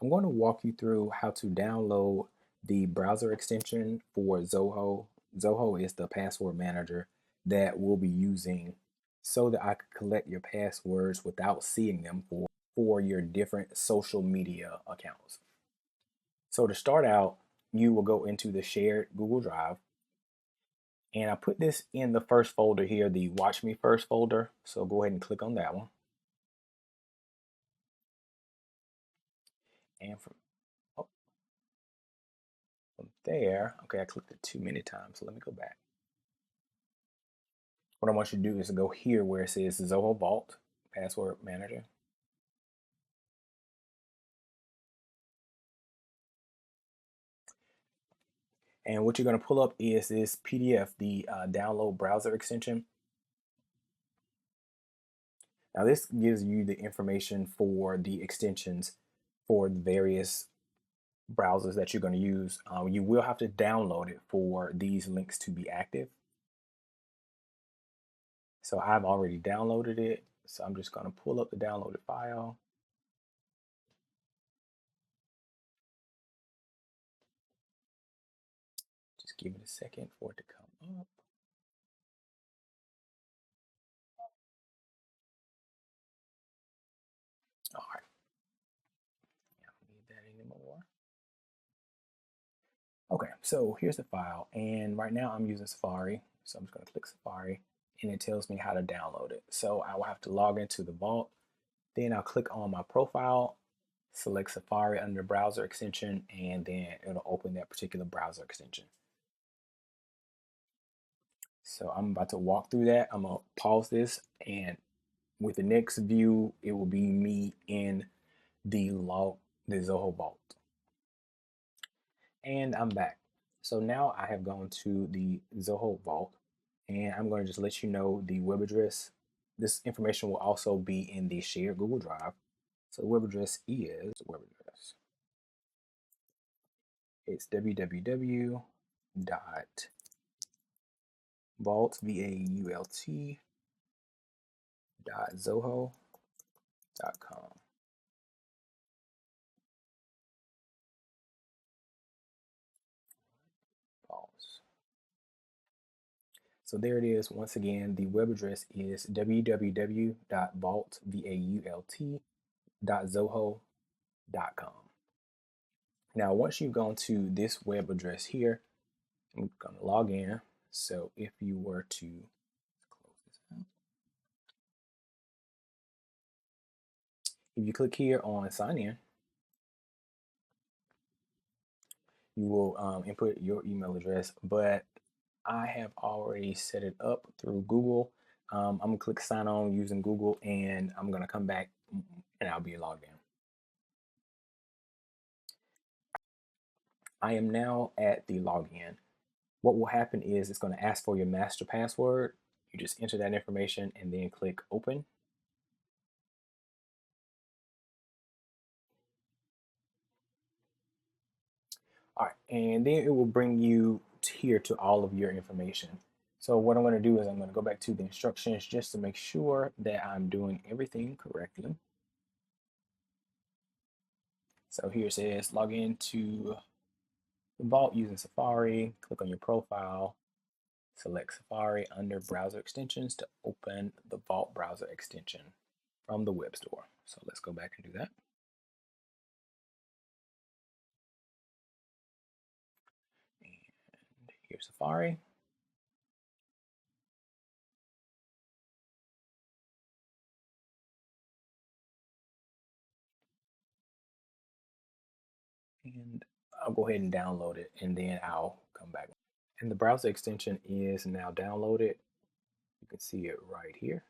I'm going to walk you through how to download the browser extension for Zoho. Zoho is the password manager that we'll be using so that I can collect your passwords without seeing them for your different social media accounts. So to start out, you will go into the shared Google Drive, and I put this in the first folder here, the Watch Me First folder. So go ahead and click on that one. And oh, from there, okay, I clicked it too many times, so let me go back. What I want you to do is to go here where it says Zoho Vault Password Manager. And what you're going to pull up is this PDF, the download browser extension. Now this gives you the information for the extensions for the various browsers that you're going to use. You will have to download it for these links to be active. So I've already downloaded it. So I'm just going to pull up the downloaded file. Just give it a second for it to come up. All right. I don't need that anymore. Okay, so here's the file, and right now I'm using Safari, so I'm just going to click Safari, and it tells me how to download it. So I will have to log into the Vault, then I'll click on my profile, select Safari under browser extension, and then it'll open that particular browser extension. So I'm about to walk through that. I'm going to pause this, and with the next view, it will be me in the Zoho Vault. And I'm back. So now I have gone to the Zoho Vault, and I'm going to just let you know the web address. This information will also be in the shared Google Drive. So the web address is it's www.vault .zoho.com. Pause. So there it is. Once again, the web address is www.vault.zoho.com. Now, once you've gone to this web address here, I'm going to log in. So if you were to close this out, if you click here on sign in, you will input your email address, but I have already set it up through Google. I'm gonna click sign on using Google, and I'm gonna come back and I'll be logged in. I am now at the login. What will happen is it's going to ask for your master password. You just enter that information and then click open. All right, and then it will bring you here to all of your information. So what I'm going to do is I'm going to go back to the instructions just to make sure that I'm doing everything correctly. So here it says log into the Vault using Safari, click on your profile, select Safari under browser extensions to open the Vault browser extension from the web store. So let's go back and do that. And here's Safari. And I'll go ahead and download it, and then I'll come back. And the browser extension is now downloaded. You can see it right here.